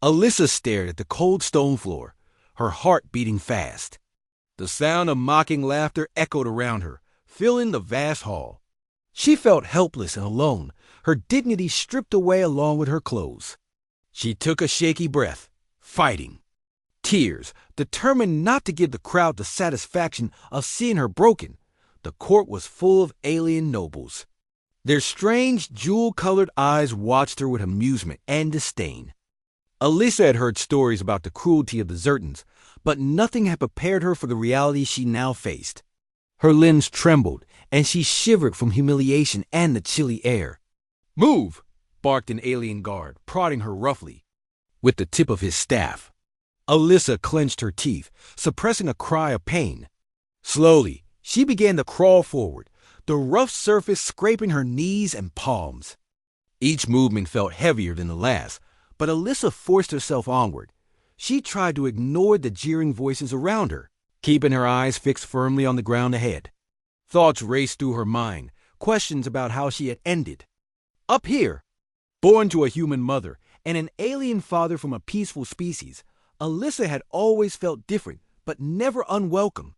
Alyssa stared at the cold stone floor, her heart beating fast. The sound of mocking laughter echoed around her, filling the vast hall. She felt helpless and alone, her dignity stripped away along with her clothes. She took a shaky breath, fighting. Tears, determined not to give the crowd the satisfaction of seeing her broken. The court was full of alien nobles. Their strange, jewel-colored eyes watched her with amusement and disdain. Alyssa had heard stories about the cruelty of the Zertans, but nothing had prepared her for the reality she now faced. Her limbs trembled, and she shivered from humiliation and the chilly air. "Move!" barked an alien guard, prodding her roughly with the tip of his staff. Alyssa clenched her teeth, suppressing a cry of pain. Slowly, she began to crawl forward, the rough surface scraping her knees and palms. Each movement felt heavier than the last, but Alyssa forced herself onward. She tried to ignore the jeering voices around her, keeping her eyes fixed firmly on the ground ahead. Thoughts raced through her mind, questions about how she had ended. Up here, born to a human mother and an alien father from a peaceful species, Alyssa had always felt different, but never unwelcome.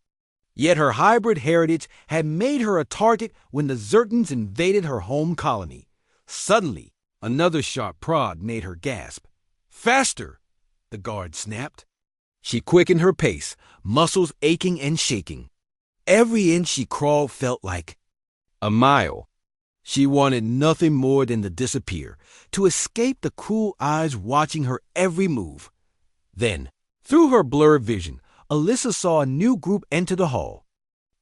Yet her hybrid heritage had made her a target when the Zertans invaded her home colony. Suddenly, another sharp prod made her gasp. "Faster!" the guard snapped. She quickened her pace, muscles aching and shaking. Every inch she crawled felt like a mile. She wanted nothing more than to disappear, to escape the cruel eyes watching her every move. Then, through her blurred vision, Alyssa saw a new group enter the hall.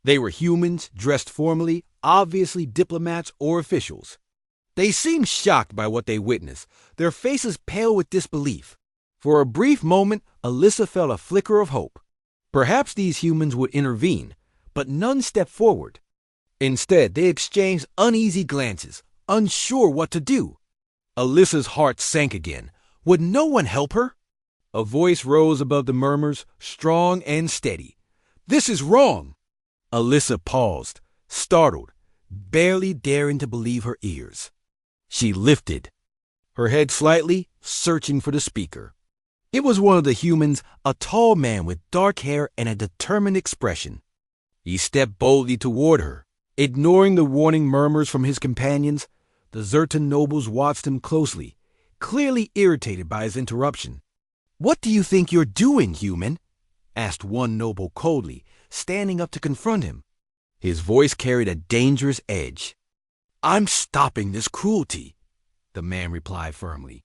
They were humans, dressed formally, obviously diplomats or officials. They seemed shocked by what they witnessed, their faces pale with disbelief. For a brief moment, Alyssa felt a flicker of hope. Perhaps these humans would intervene, but none stepped forward. Instead, they exchanged uneasy glances, unsure what to do. Alyssa's heart sank again. Would no one help her? A voice rose above the murmurs, strong and steady. "This is wrong!" Alyssa paused, startled, barely daring to believe her ears. She lifted her head slightly, searching for the speaker. It was one of the humans, a tall man with dark hair and a determined expression. He stepped boldly toward her, ignoring the warning murmurs from his companions. The Zertan nobles watched him closely, clearly irritated by his interruption. "What do you think you're doing, human?" asked one noble coldly, standing up to confront him. His voice carried a dangerous edge. "I'm stopping this cruelty," the man replied firmly.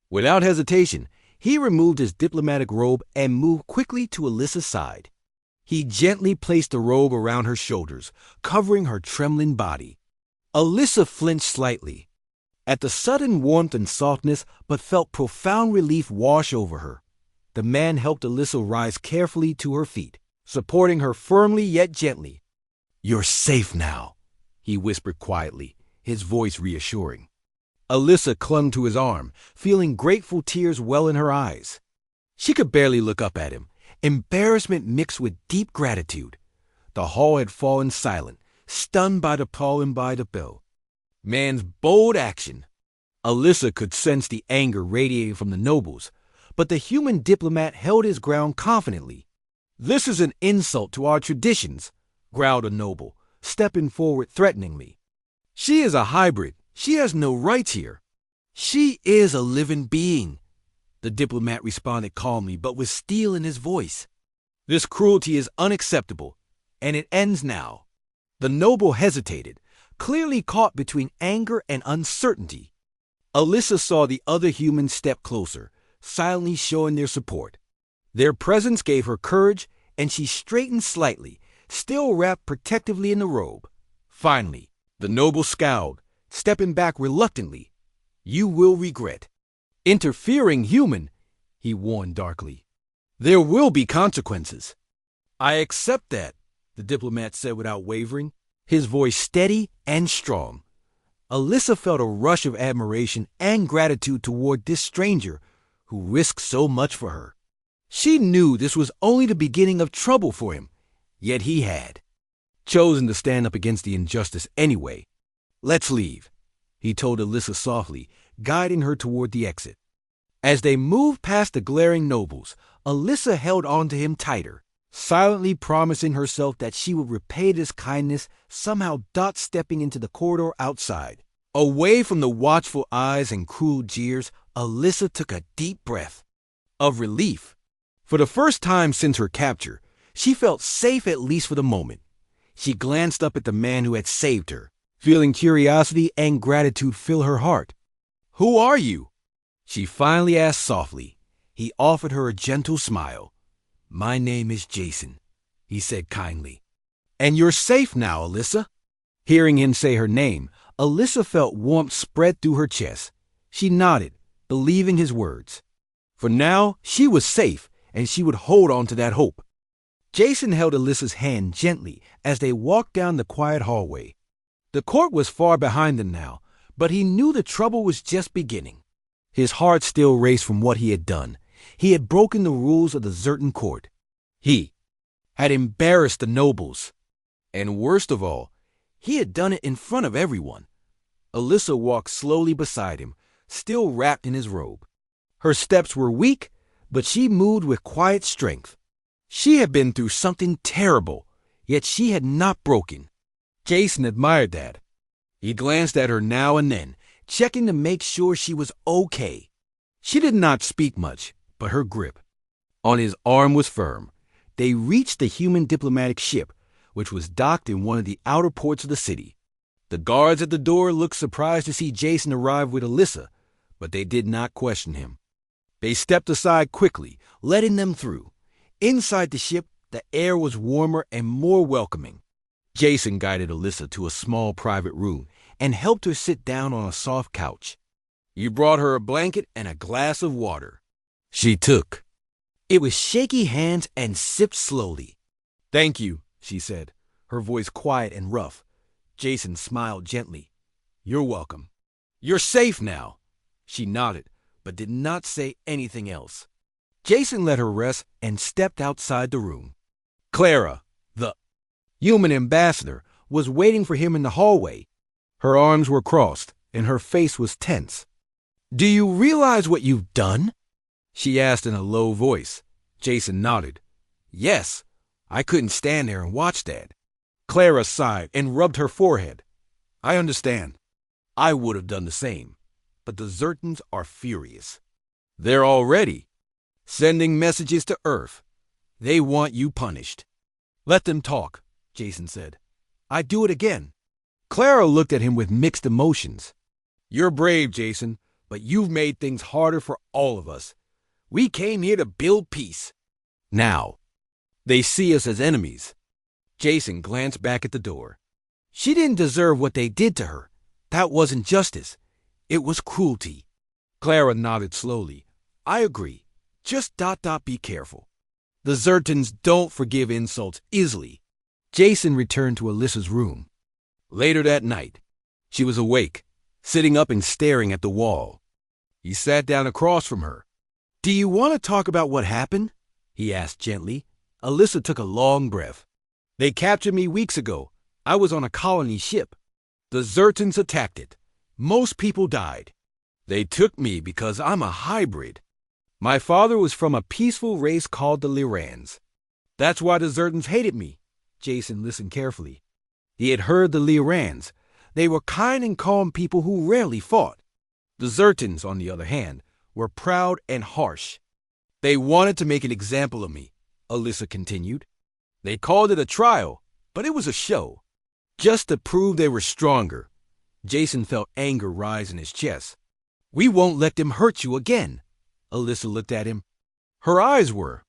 Without hesitation, he removed his diplomatic robe and moved quickly to Alyssa's side. He gently placed the robe around her shoulders, covering her trembling body. Alyssa flinched slightly at the sudden warmth and softness, but felt profound relief wash over her. The man helped Alyssa rise carefully to her feet, supporting her firmly yet gently. "You're safe now," he whispered quietly, his voice reassuring. Alyssa clung to his arm, feeling grateful tears well in her eyes. She could barely look up at him, embarrassment mixed with deep gratitude. The hall had fallen silent, stunned by the bell. Man's bold action. Alyssa could sense the anger radiating from the nobles, but the human diplomat held his ground confidently. "This is an insult to our traditions," growled a noble, stepping forward threateningly. "She is a hybrid. She has no rights here." "She is a living being," the diplomat responded calmly, but with steel in his voice. "This cruelty is unacceptable, and it ends now." The noble hesitated, clearly caught between anger and uncertainty. Alyssa saw the other humans step closer, silently showing their support. Their presence gave her courage, and she straightened slightly, still wrapped protectively in the robe. Finally, the noble scowled, stepping back reluctantly. "You will regret interfering, human," he warned darkly. "There will be consequences." "I accept that," the diplomat said without wavering, his voice steady and strong. Alyssa felt a rush of admiration and gratitude toward this stranger who risked so much for her. She knew this was only the beginning of trouble for him, yet he had chosen to stand up against the injustice anyway. "Let's leave," he told Alyssa softly, guiding her toward the exit. As they moved past the glaring nobles, Alyssa held on to him tighter, silently promising herself that she would repay this kindness, somehow stepping into the corridor outside. Away from the watchful eyes and cruel jeers, Alyssa took a deep breath of relief. For the first time since her capture, she felt safe at least for the moment. She glanced up at the man who had saved her, feeling curiosity and gratitude fill her heart. "Who are you?" she finally asked softly. He offered her a gentle smile. "My name is Jason," he said kindly. "And you're safe now, Alyssa." Hearing him say her name, Alyssa felt warmth spread through her chest. She nodded, believing his words. For now, she was safe, and she would hold on to that hope. Jason held Alyssa's hand gently as they walked down the quiet hallway. The court was far behind them now, but he knew the trouble was just beginning. His heart still raced from what he had done. He had broken the rules of the Zertan court. He had embarrassed the nobles. And worst of all, he had done it in front of everyone. Alyssa walked slowly beside him, still wrapped in his robe. Her steps were weak, but she moved with quiet strength. She had been through something terrible, yet she had not broken. Jason admired that. He glanced at her now and then, checking to make sure she was okay. She did not speak much, but her grip on his arm was firm. They reached the human diplomatic ship, which was docked in one of the outer ports of the city. The guards at the door looked surprised to see Jason arrive with Alyssa, but they did not question him. They stepped aside quickly, letting them through. Inside the ship, the air was warmer and more welcoming. Jason guided Alyssa to a small private room and helped her sit down on a soft couch. He brought her a blanket and a glass of water. She took it with shaky hands and sipped slowly. "Thank you," she said, her voice quiet and rough. Jason smiled gently. "You're welcome. You're safe now." She nodded, but did not say anything else. Jason let her rest and stepped outside the room. Clara, the human ambassador, was waiting for him in the hallway. Her arms were crossed, and her face was tense. "Do you realize what you've done?" she asked in a low voice. Jason nodded. "Yes, I couldn't stand there and watch that." Clara sighed and rubbed her forehead. "I understand. I would have done the same. But the Zertans are furious. They're already sending messages to Earth. They want you punished." "Let them talk," Jason said. "I'd do it again." Clara looked at him with mixed emotions. "You're brave, Jason, but you've made things harder for all of us. We came here to build peace. Now, they see us as enemies." Jason glanced back at the door. She didn't deserve what they did to her. That wasn't justice. It was cruelty. Clara nodded slowly. "I agree. Just be careful. The Zertans don't forgive insults easily." Jason returned to Alyssa's room. Later that night, she was awake, sitting up and staring at the wall. He sat down across from her. "Do you want to talk about what happened?" he asked gently. Alyssa took a long breath. "They captured me weeks ago. I was on a colony ship. The Zertans attacked it. Most people died. They took me because I'm a hybrid. My father was from a peaceful race called the Lyrans. That's why the Zertans hated me." Jason listened carefully. He had heard the Lyrans. They were kind and calm people who rarely fought. The Zertans, on the other hand, were proud and harsh. "They wanted to make an example of me," Alyssa continued. "They called it a trial, but it was a show. Just to prove they were stronger." Jason felt anger rise in his chest. "We won't let them hurt you again." Alyssa looked at him. Her eyes were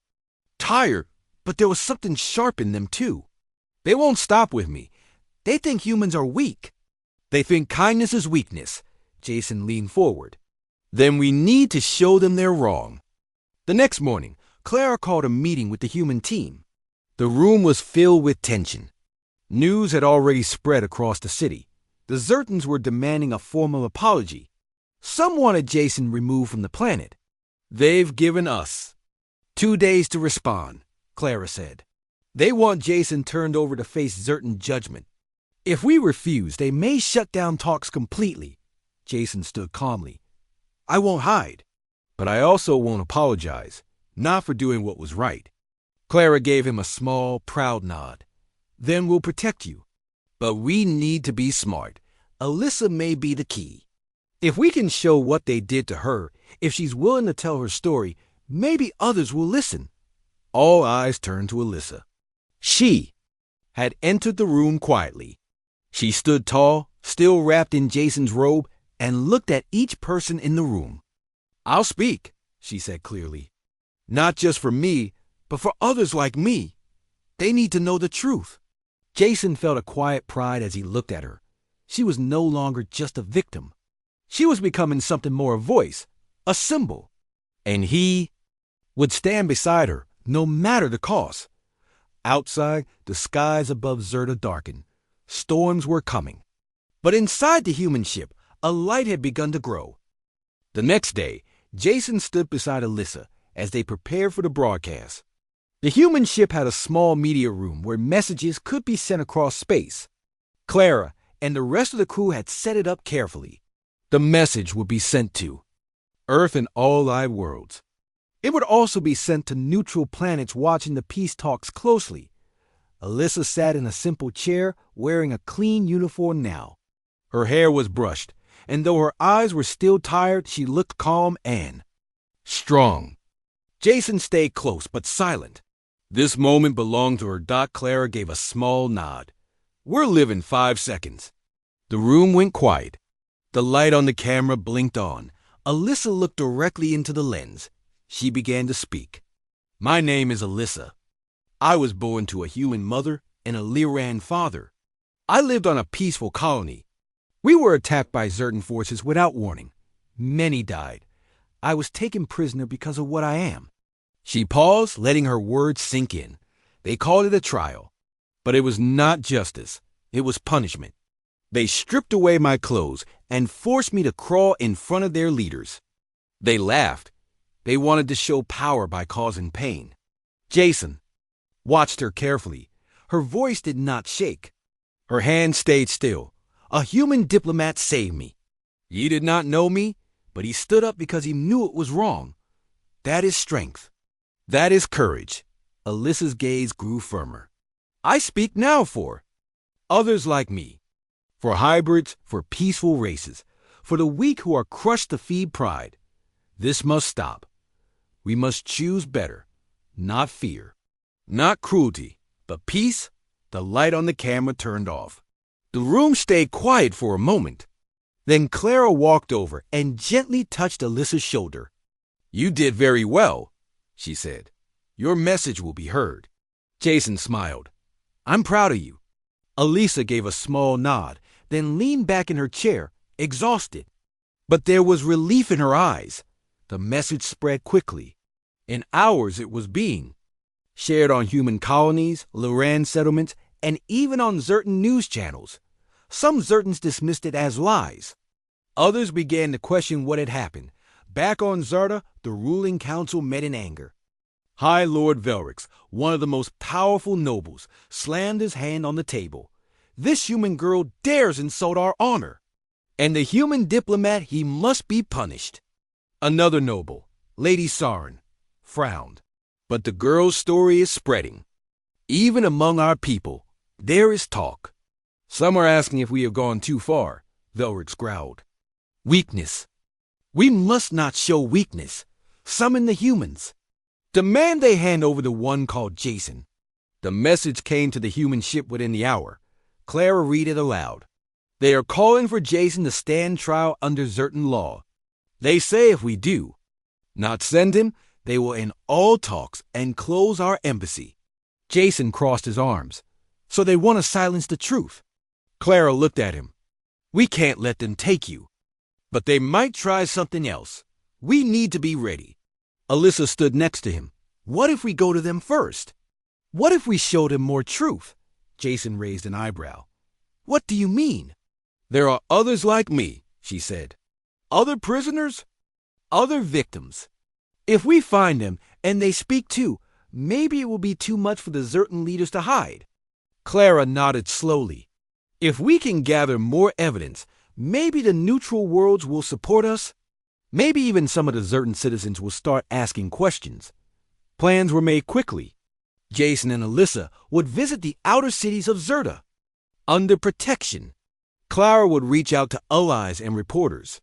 tired, but there was something sharp in them too. "They won't stop with me. They think humans are weak. They think kindness is weakness." Jason leaned forward. "Then we need to show them they're wrong." The next morning, Clara called a meeting with the human team. The room was filled with tension. News had already spread across the city. The Zertans were demanding a formal apology. Some wanted Jason removed from the planet. "They've given us 2 days to respond," Clara said. "They want Jason turned over to face Zertan judgment. If we refuse, they may shut down talks completely." Jason stood calmly. "I won't hide. But I also won't apologize, not for doing what was right. Clara gave him a small, proud nod. Then we'll protect you. But we need to be smart. Alyssa may be the key. If we can show what they did to her, if she's willing to tell her story, maybe others will listen. All eyes turned to Alyssa. She had entered the room quietly. She stood tall, still wrapped in Jason's robe, and looked at each person in the room. I'll speak, she said clearly. Not just for me, but for others like me. They need to know the truth. Jason felt a quiet pride as he looked at her. She was no longer just a victim. She was becoming something more, a voice, a symbol. And he would stand beside her, no matter the cost. Outside, the skies above Zerta darkened. Storms were coming. But inside the human ship, a light had begun to grow. The next day, Jason stood beside Alyssa as they prepared for the broadcast. The human ship had a small media room where messages could be sent across space. Clara and the rest of the crew had set it up carefully. The message would be sent to Earth and all live worlds. It would also be sent to neutral planets watching the peace talks closely. Alyssa sat in a simple chair, wearing a clean uniform now. Her hair was brushed, and though her eyes were still tired, she looked calm and strong. Jason stayed close but silent. This moment belonged to her. Clara gave a small nod. We're living 5 seconds. The room went quiet. The light on the camera blinked on. Alyssa looked directly into the lens. She began to speak. My name is Alyssa. I was born to a human mother and a Lyran father. I lived on a peaceful colony. We were attacked by Zertan forces without warning. Many died. I was taken prisoner because of what I am. She paused, letting her words sink in. They called it a trial. But it was not justice. It was punishment. They stripped away my clothes and forced me to crawl in front of their leaders. They laughed. They wanted to show power by causing pain. Jason watched her carefully. Her voice did not shake. Her hand stayed still. A human diplomat saved me. He did not know me, but he stood up because he knew it was wrong. That is strength. That is courage. Alyssa's gaze grew firmer. I speak now for others like me. For hybrids, for peaceful races, for the weak who are crushed to feed pride. This must stop. We must choose better, not fear, not cruelty, but peace. The light on the camera turned off. The room stayed quiet for a moment. Then Clara walked over and gently touched Alyssa's shoulder. You did very well, she said. Your message will be heard. Jason smiled. I'm proud of you. Alyssa gave a small nod, then leaned back in her chair, exhausted. But there was relief in her eyes. The message spread quickly. In hours it was being shared on human colonies, Lyran settlements, and even on Zertan news channels. Some Zertans dismissed it as lies. Others began to question what had happened. Back on Zerta, the ruling council met in anger. High Lord Velrix, one of the most powerful nobles, slammed his hand on the table. This human girl dares insult our honor. And the human diplomat, he must be punished. Another noble, Lady Sarin, frowned. But the girl's story is spreading. Even among our people, there is talk. Some are asking if we have gone too far, Velrix growled. Weakness. We must not show weakness. Summon the humans. Demand they hand over the one called Jason. The message came to the human ship within the hour. Clara read it aloud. They are calling for Jason to stand trial under Zertan law. They say if we do not send him, they will end all talks and close our embassy. Jason crossed his arms. So they want to silence the truth. Clara looked at him. We can't let them take you. But they might try something else. We need to be ready. Alyssa stood next to him. What if we go to them first? What if we show them more truth? Jason raised an eyebrow. What do you mean? There are others like me, she said. Other prisoners? Other victims. If we find them and they speak too, maybe it will be too much for the Zertan leaders to hide. Clara nodded slowly. If we can gather more evidence, maybe the neutral worlds will support us. Maybe even some of the Zertan citizens will start asking questions. Plans were made quickly. Jason and Alyssa would visit the outer cities of Zerta. Under protection, Clara would reach out to allies and reporters.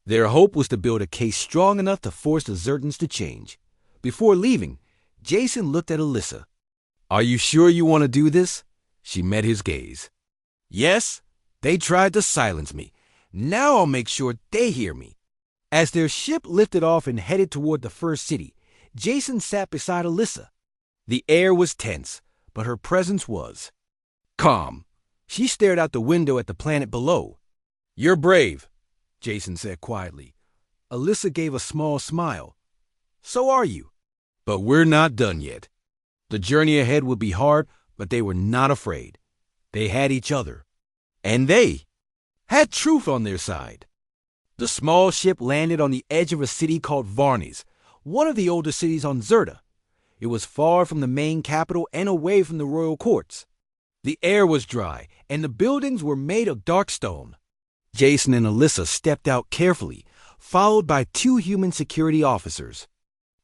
Their hope was to build a case strong enough to force the Zertans to change. Before leaving, Jason looked at Alyssa. "Are you sure you want to do this?" She met his gaze. "Yes, they tried to silence me. Now I'll make sure they hear me." As their ship lifted off and headed toward the first city, Jason sat beside Alyssa. The air was tense, but her presence was calm. She stared out the window at the planet below. "You're brave," Jason said quietly. Alyssa gave a small smile. "So are you. But we're not done yet." The journey ahead would be hard, but they were not afraid. They had each other. And they had truth on their side. The small ship landed on the edge of a city called Varnes, one of the older cities on Zerta. It was far from the main capital and away from the royal courts. The air was dry, and the buildings were made of dark stone. Jason and Alyssa stepped out carefully, followed by 2 human security officers.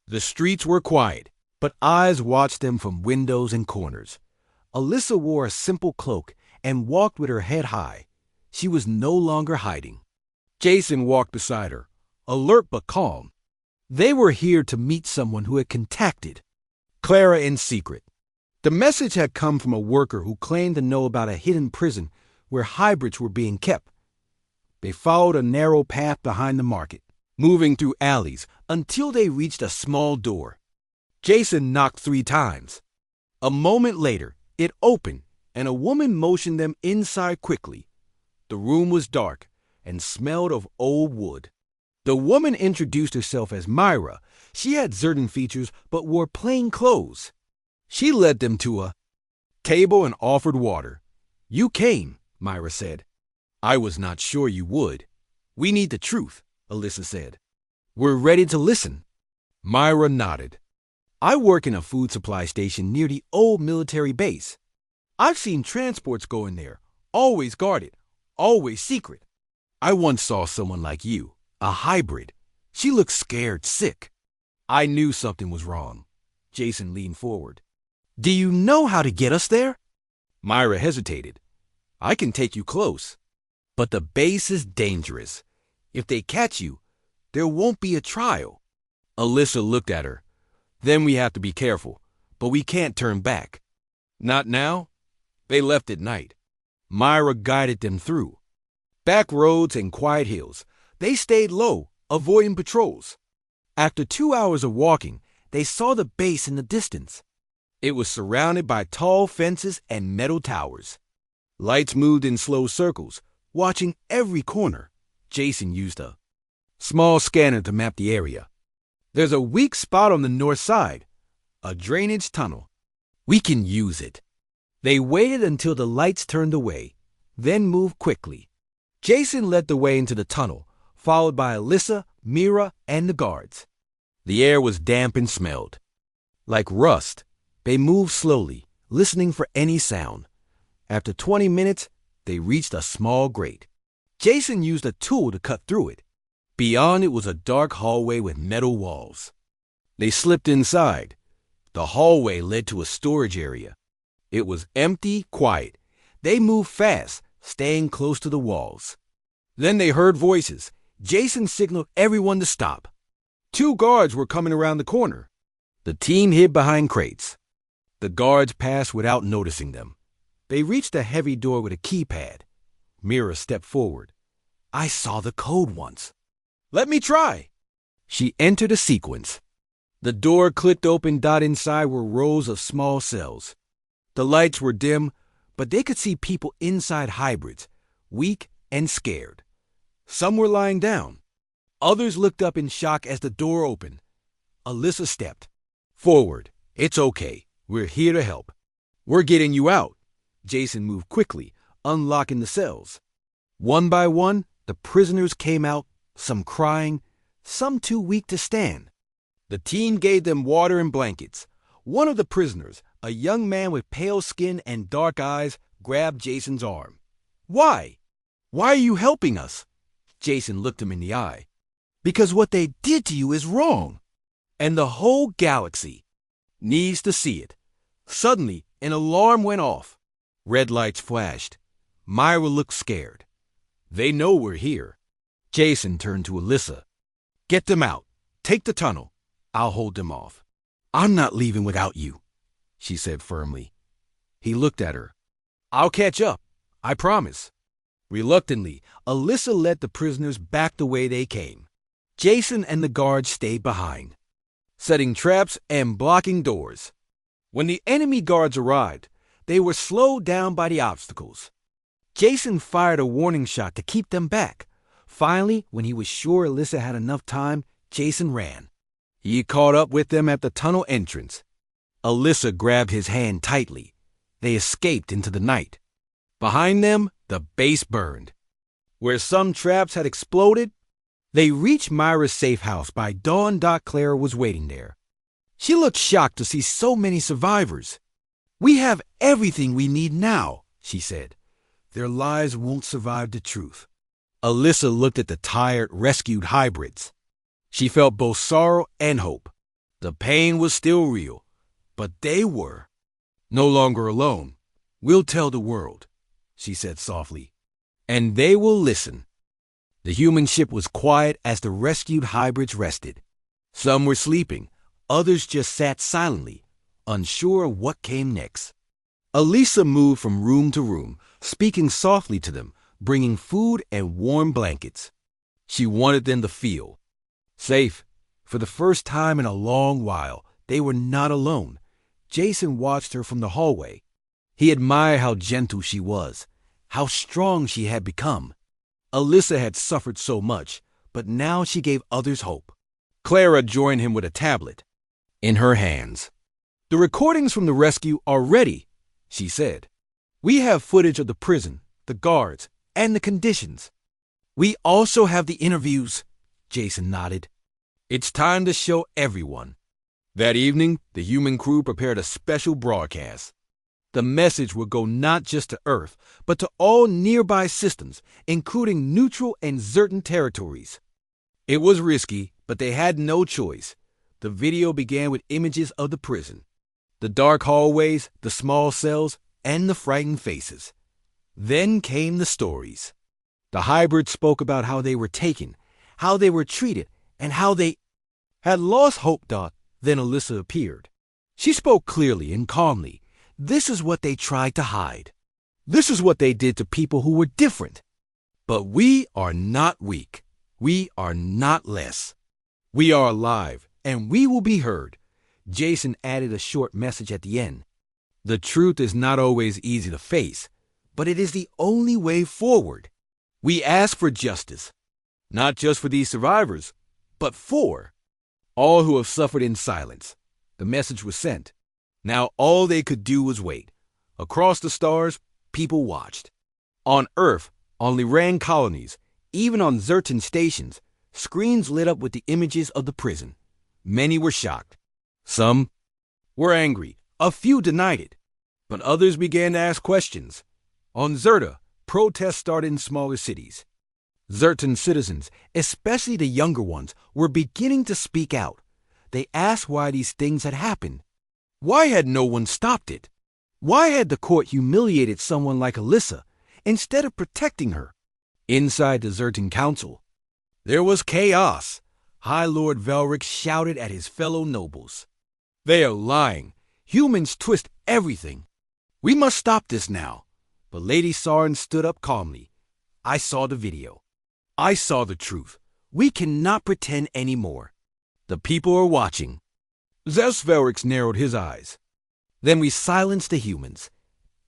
The streets were quiet, but eyes watched them from windows and corners. Alyssa wore a simple cloak and walked with her head high. She was no longer hiding. Jason walked beside her, alert but calm. They were here to meet someone who had contacted Clara in secret. The message had come from a worker who claimed to know about a hidden prison where hybrids were being kept. They followed a narrow path behind the market, moving through alleys until they reached a small door. Jason knocked 3 times. A moment later, it opened, and a woman motioned them inside quickly. The room was dark and smelled of old wood. The woman introduced herself as Myra. She had Zertan features but wore plain clothes. She led them to a table and offered water. "You came," Myra said. "I was not sure you would." "We need the truth," Alyssa said. "We're ready to listen." Myra nodded. "I work in a food supply station near the old military base. I've seen transports go in there, always guarded, always secret. I once saw someone like you. A hybrid. She looked scared, sick. I knew something was wrong." Jason leaned forward. "Do you know how to get us there?" Myra hesitated. "I can take you close. But the base is dangerous. If they catch you, there won't be a trial." Alyssa looked at her. "Then we have to be careful, but we can't turn back." "Not now." They left at night. Myra guided them through back roads and quiet hills. They stayed low, avoiding patrols. After 2 hours of walking, they saw the base in the distance. It was surrounded by tall fences and metal towers. Lights moved in slow circles, watching every corner. Jason used a small scanner to map the area. "There's a weak spot on the north side, a drainage tunnel. We can use it." They waited until the lights turned away, then moved quickly. Jason led the way into the tunnel, followed by Alyssa, Mira, and the guards. The air was damp and smelled like rust. They moved slowly, listening for any sound. After 20 minutes, they reached a small grate. Jason used a tool to cut through it. Beyond it was a dark hallway with metal walls. They slipped inside. The hallway led to a storage area. It was empty, quiet. They moved fast, staying close to the walls. Then they heard voices. Jason signaled everyone to stop. 2 guards were coming around the corner. The team hid behind crates. The guards passed without noticing them. They reached a heavy door with a keypad. Mira stepped forward. "I saw the code once." "Let me try." She entered a sequence. The door clicked open. Inside were rows of small cells. The lights were dim, but they could see people inside hybrids, weak and scared. Some were lying down. Others looked up in shock as the door opened. Alyssa stepped forward. "It's okay. We're here to help." "We're getting you out." Jason moved quickly, unlocking the cells. One by one, the prisoners came out, some crying, some too weak to stand. The team gave them water and blankets. One of the prisoners, a young man with pale skin and dark eyes, grabbed Jason's arm. "Why? Why are you helping us?" Jason looked him in the eye. Because what they did to you is wrong. And the whole galaxy needs to see it. Suddenly, an alarm went off. Red lights flashed. Myra looked scared. They know we're here. Jason turned to Alyssa. Get them out. Take the tunnel. I'll hold them off. I'm not leaving without you, she said firmly. He looked at her. I'll catch up. I promise. Reluctantly, Alyssa led the prisoners back the way they came. Jason and the guards stayed behind, setting traps and blocking doors. When the enemy guards arrived, they were slowed down by the obstacles. Jason fired a warning shot to keep them back. Finally, when he was sure Alyssa had enough time, Jason ran. He caught up with them at the tunnel entrance. Alyssa grabbed his hand tightly. They escaped into the night. Behind them, the base burned. Where some traps had exploded, they reached Myra's safe house by dawn. Clara was waiting there. She looked shocked to see so many survivors. We have everything we need now, she said. Their lives won't survive the truth. Alyssa looked at the tired, rescued hybrids. She felt both sorrow and hope. The pain was still real, but they were no longer alone. We'll tell the world, she said softly, and they will listen. The human ship was quiet as the rescued hybrids rested. Some were sleeping, others just sat silently, unsure of what came next. Alyssa moved from room to room, speaking softly to them, bringing food and warm blankets. She wanted them to feel safe. For the first time in a long while, they were not alone. Jason watched her from the hallway. He admired how gentle she was, how strong she had become. Alyssa had suffered so much, but now she gave others hope. Clara joined him with a tablet in her hands. The recordings from the rescue are ready, she said. We have footage of the prison, the guards, and the conditions. We also have the interviews, Jason nodded. It's time to show everyone. That evening, the human crew prepared a special broadcast. The message would go not just to Earth, but to all nearby systems, including neutral and Zertan territories. It was risky, but they had no choice. The video began with images of the prison, the dark hallways, the small cells, and the frightened faces. Then came the stories. The hybrids spoke about how they were taken, how they were treated, and how they had lost hope. Then Alyssa appeared. She spoke clearly and calmly. This is what they tried to hide. This is what they did to people who were different. But we are not weak. We are not less. We are alive, and we will be heard. Jason added a short message at the end. The truth is not always easy to face, but it is the only way forward. We ask for justice, not just for these survivors, but for all who have suffered in silence. The message was sent. Now all they could do was wait. Across the stars, people watched. On Earth, on Lyran colonies, even on Zertan stations, screens lit up with the images of the prison. Many were shocked. Some were angry. A few denied it. But others began to ask questions. On Zerta, protests started in smaller cities. Zertan citizens, especially the younger ones, were beginning to speak out. They asked why these things had happened. Why had no one stopped it? Why had the court humiliated someone like Alyssa instead of protecting her? Inside the Zertan council, there was chaos. High Lord Velric shouted at his fellow nobles. They are lying. Humans twist everything. We must stop this now. But Lady Sarin stood up calmly. I saw the video. I saw the truth. We cannot pretend anymore. The people are watching. Velric narrowed his eyes. Then we silenced the humans.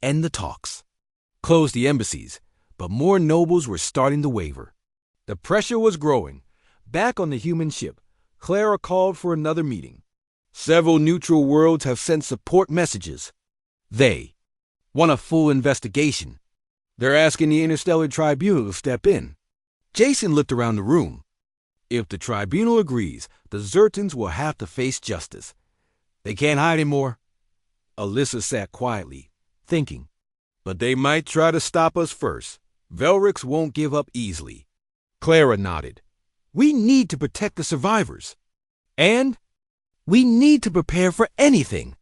End the talks. Closed the embassies. But more nobles were starting to waver. The pressure was growing. Back on the human ship, Clara called for another meeting. Several neutral worlds have sent support messages. They want a full investigation. They're asking the Interstellar Tribunal to step in. Jason looked around the room. If the tribunal agrees, the Zertans will have to face justice. They can't hide anymore. Alyssa sat quietly, thinking. But they might try to stop us first. Velric won't give up easily. Clara nodded. We need to protect the survivors. And we need to prepare for anything.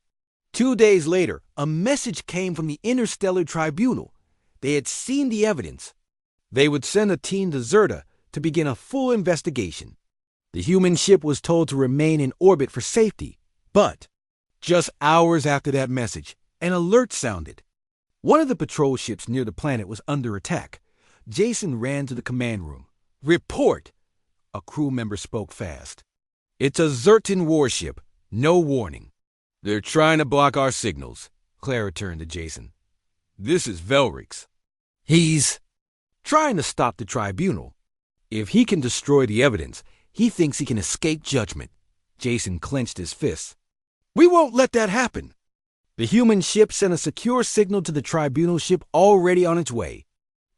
2 days later, a message came from the Interstellar Tribunal. They had seen the evidence. They would send a team to Zerta to begin a full investigation. The human ship was told to remain in orbit for safety, but just hours after that message, an alert sounded. One of the patrol ships near the planet was under attack. Jason ran to the command room. "Report!" A crew member spoke fast. "It's a Zertan warship. No warning. They're trying to block our signals." Clara turned to Jason. "This is Velrix. He's trying to stop the tribunal. If he can destroy the evidence, he thinks he can escape judgment." Jason clenched his fists. "We won't let that happen." The human ship sent a secure signal to the tribunal ship already on its way.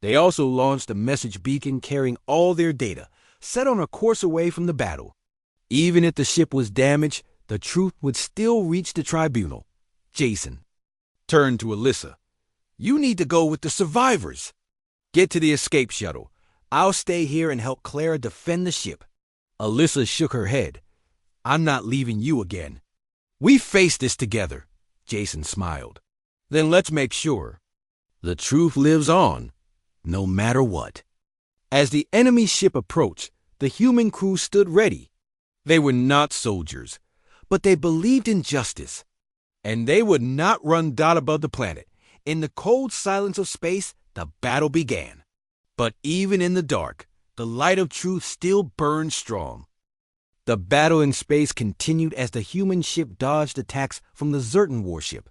They also launched a message beacon carrying all their data, set on a course away from the battle. Even if the ship was damaged, the truth would still reach the tribunal. Jason turned to Alyssa. "You need to go with the survivors. Get to the escape shuttle. I'll stay here and help Clara defend the ship." Alyssa shook her head. "I'm not leaving you again. We faced this together." Jason smiled. "Then let's make sure. The truth lives on, no matter what." As the enemy ship approached, the human crew stood ready. They were not soldiers, but they believed in justice. And they would not run dot above the planet. In the cold silence of space, the battle began. But even in the dark, the light of truth still burned strong. The battle in space continued as the human ship dodged attacks from the Zertan warship.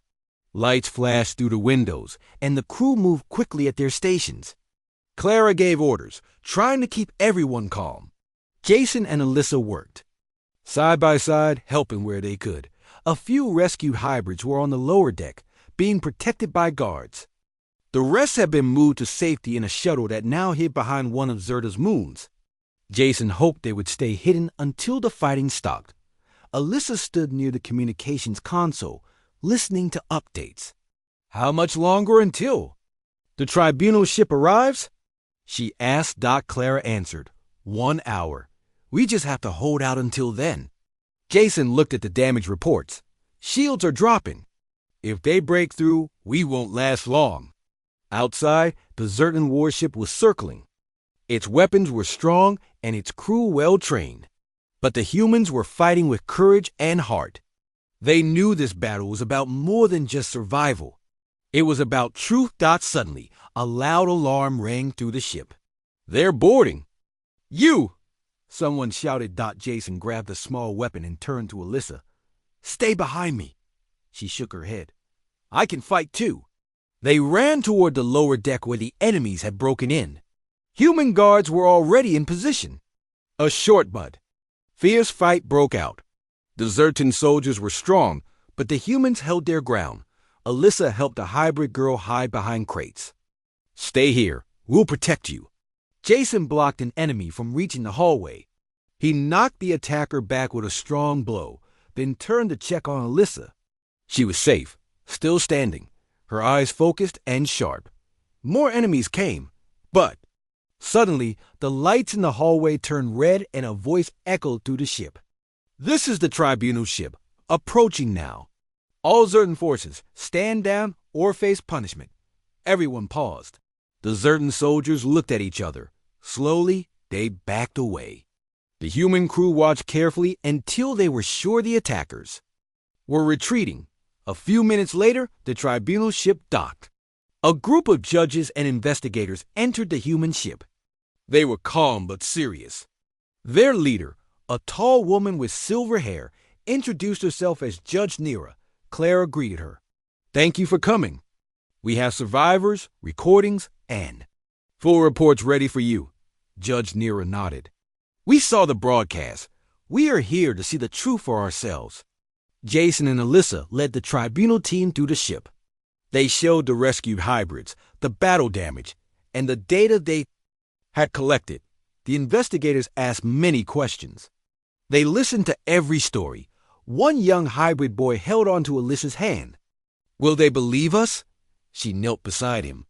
Lights flashed through the windows, and the crew moved quickly at their stations. Clara gave orders, trying to keep everyone calm. Jason and Alyssa worked, side by side, helping where they could. A few rescued hybrids were on the lower deck, being protected by guards. The rest had been moved to safety in a shuttle that now hid behind one of Zerta's moons. Jason hoped they would stay hidden until the fighting stopped. Alyssa stood near the communications console, listening to updates. "How much longer until the tribunal ship arrives?" she asked. Clara answered, "1 hour. We just have to hold out until then." Jason looked at the damage reports. "Shields are dropping. If they break through, we won't last long." Outside, the Zertan warship was circling. Its weapons were strong and its crew well trained. But the humans were fighting with courage and heart. They knew this battle was about more than just survival. It was about truth. Suddenly, a loud alarm rang through the ship. "They're boarding." "You!" someone shouted. Jason grabbed a small weapon and turned to Alyssa. "Stay behind me." She shook her head. "I can fight too." They ran toward the lower deck where the enemies had broken in. Human guards were already in position. A short but fierce fight broke out. The Zertan soldiers were strong, but the humans held their ground. Alyssa helped a hybrid girl hide behind crates. "Stay here. We'll protect you." Jason blocked an enemy from reaching the hallway. He knocked the attacker back with a strong blow, then turned to check on Alyssa. She was safe, still standing, her eyes focused and sharp. More enemies came, but suddenly the lights in the hallway turned red and a voice echoed through the ship. "This is the tribunal ship, approaching now. All Zertan forces, stand down or face punishment." Everyone paused. The Zertan soldiers looked at each other. Slowly, they backed away. The human crew watched carefully until they were sure the attackers were retreating. A few minutes later, the tribunal ship docked. A group of judges and investigators entered the human ship. They were calm but serious. Their leader, a tall woman with silver hair, introduced herself as Judge Nira. Clara greeted her. "Thank you for coming. We have survivors, recordings, and full reports ready for you." Judge Nira nodded. "We saw the broadcast. We are here to see the truth for ourselves." Jason and Alyssa led the tribunal team through the ship. They showed the rescued hybrids, the battle damage, and the data they had collected. The investigators asked many questions. They listened to every story. One young hybrid boy held onto Alyssa's hand. "Will they believe us?" She knelt beside him.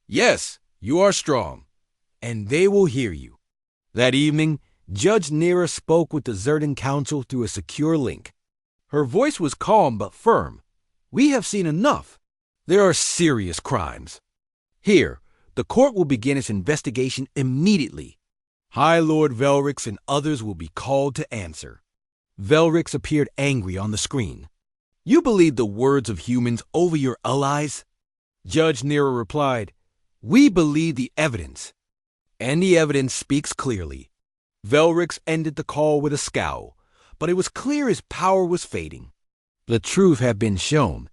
"Yes, you are strong, and they will hear you." That evening, Judge Nera spoke with the Zertan Council through a secure link. Her voice was calm but firm. We have seen enough. There are serious crimes. Here, the court will begin its investigation immediately. High Lord Velrix and others will be called to answer. Velrix appeared angry on the screen. You believe the words of humans over your allies? Judge Nera replied, We believe the evidence. And the evidence speaks clearly. Velrix ended the call with a scowl, but it was clear his power was fading. The truth had been shown,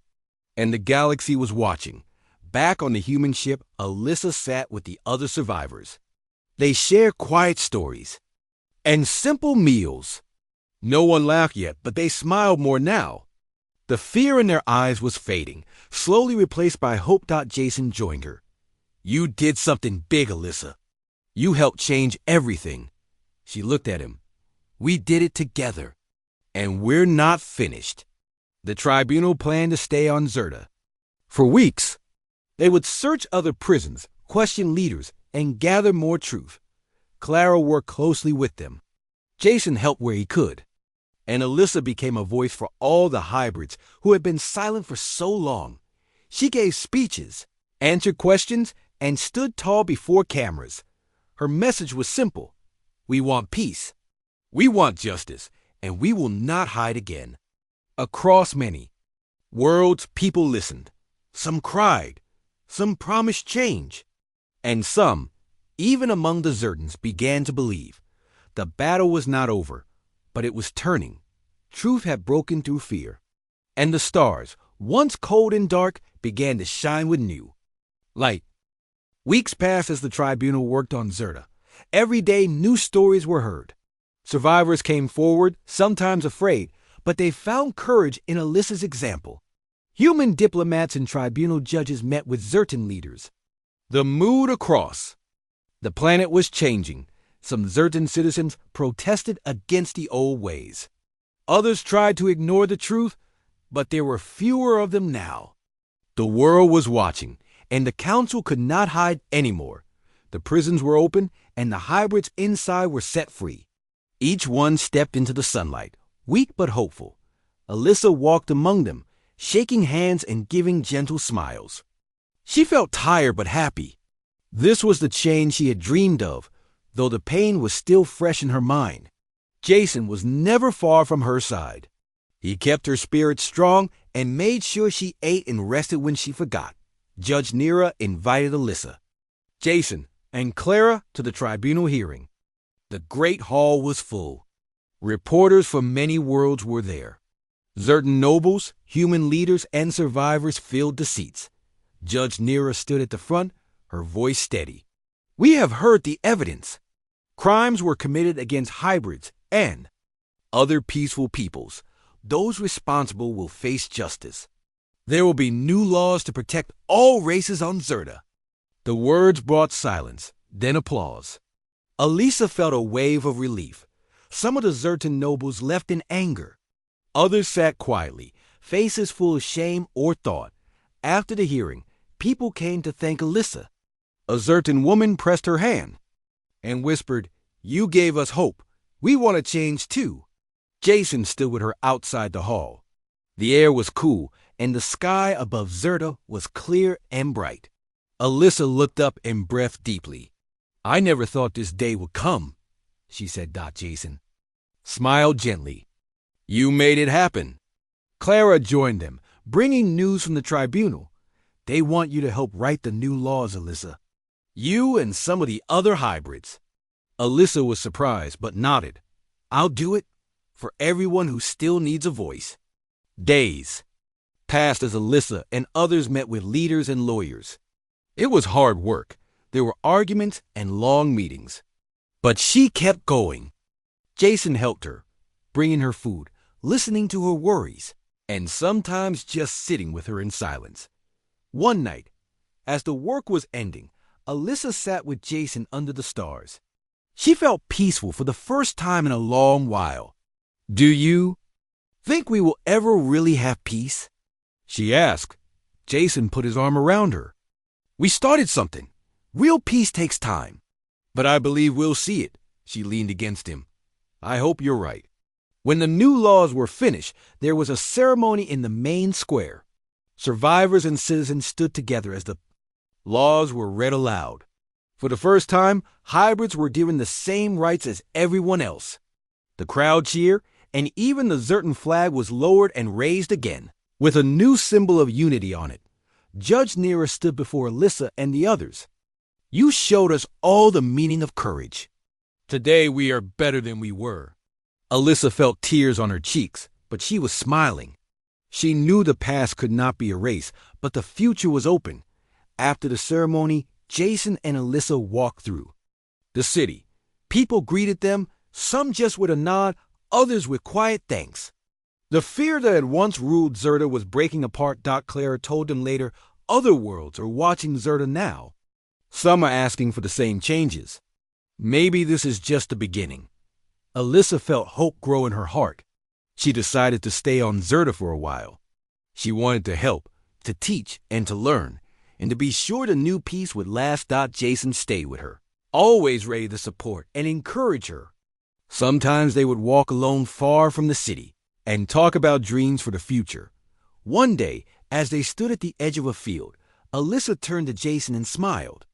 and the galaxy was watching. Back on the human ship, Alyssa sat with the other survivors. They shared quiet stories and simple meals. No one laughed yet, but they smiled more now. The fear in their eyes was fading, slowly replaced by hope. Jason joined her. You did something big, Alyssa. You helped change everything. She looked at him. We did it together. And we're not finished. The tribunal planned to stay on Zerta. For weeks, they would search other prisons, question leaders, and gather more truth. Clara worked closely with them. Jason helped where he could. And Alyssa became a voice for all the hybrids who had been silent for so long. She gave speeches, answered questions, and stood tall before cameras. Her message was simple. We want peace. We want justice, and we will not hide again. Across many worlds, people listened. Some cried. Some promised change. And some, even among the Zertans, began to believe. The battle was not over, but it was turning. Truth had broken through fear. And the stars, once cold and dark, began to shine with new light. Weeks passed as the tribunal worked on Zerta. Every day, new stories were heard. Survivors came forward, sometimes afraid, but they found courage in Alyssa's example. Human diplomats and tribunal judges met with Zertan leaders. The mood across. The planet was changing. Some Zertan citizens protested against the old ways. Others tried to ignore the truth, but there were fewer of them now. The world was watching, and the council could not hide anymore. The prisons were open, and the hybrids inside were set free. Each one stepped into the sunlight, weak but hopeful. Alyssa walked among them, shaking hands and giving gentle smiles. She felt tired but happy. This was the change she had dreamed of, though the pain was still fresh in her mind. Jason was never far from her side. He kept her spirits strong and made sure she ate and rested when she forgot. Judge Nera invited Alyssa, Jason, and Clara to the tribunal hearing. The great hall was full. Reporters from many worlds were there. Zertan nobles, human leaders, and survivors filled the seats. Judge Nera stood at the front, her voice steady. We have heard the evidence. Crimes were committed against hybrids and other peaceful peoples. Those responsible will face justice. There will be new laws to protect all races on Zerta. The words brought silence, then applause. Alyssa felt a wave of relief. Some of the Zertan nobles left in anger. Others sat quietly, faces full of shame or thought. After the hearing, people came to thank Alyssa. A Zertan woman pressed her hand and whispered, You gave us hope. We want to change too. Jason stood with her outside the hall. The air was cool, and the sky above Zerta was clear and bright. Alyssa looked up and breathed deeply. I never thought this day would come, she said. Jason smiled gently. You made it happen. Clara joined them, bringing news from the tribunal. They want you to help write the new laws, Alyssa. You and some of the other hybrids. Alyssa was surprised, but nodded. I'll do it for everyone who still needs a voice. Days passed as Alyssa and others met with leaders and lawyers. It was hard work. There were arguments and long meetings. But she kept going. Jason helped her, bringing her food, listening to her worries, and sometimes just sitting with her in silence. One night, as the work was ending, Alyssa sat with Jason under the stars. She felt peaceful for the first time in a long while. Do you think we will ever really have peace? She asked. Jason put his arm around her. We started something. Real peace takes time. But I believe we'll see it. She leaned against him. I hope you're right. When the new laws were finished, there was a ceremony in the main square. Survivors and citizens stood together as the laws were read aloud. For the first time, hybrids were given the same rights as everyone else. The crowd cheered, and even the Zertan flag was lowered and raised again, with a new symbol of unity on it. Judge Nera stood before Alyssa and the others. You showed us all the meaning of courage. Today we are better than we were. Alyssa felt tears on her cheeks, but she was smiling. She knew the past could not be erased, but the future was open. After the ceremony, Jason and Alyssa walked through the city. People greeted them, some just with a nod, others with quiet thanks. The fear that had once ruled Zerta was breaking apart. Clara told them later. Other worlds are watching Zerta now. Some are asking for the same changes. Maybe this is just the beginning. Alyssa felt hope grow in her heart. She decided to stay on Zerta for a while. She wanted to help, to teach, and to learn, and to be sure the new peace would last. Jason stayed with her, always ready to support and encourage her. Sometimes they would walk alone far from the city and talk about dreams for the future. One day, as they stood at the edge of a field, Alyssa turned to Jason and smiled.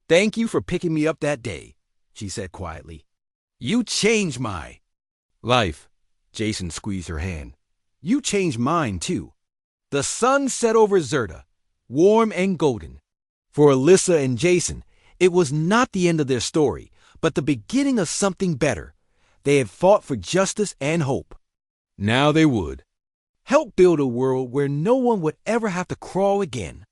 Thank you for picking me up that day, she said quietly. You changed my life. Jason squeezed her hand. You changed mine, too. The sun set over Zerta, warm and golden. For Alyssa and Jason, it was not the end of their story, but the beginning of something better. They had fought for justice and hope. Now they would help build a world where no one would ever have to crawl again.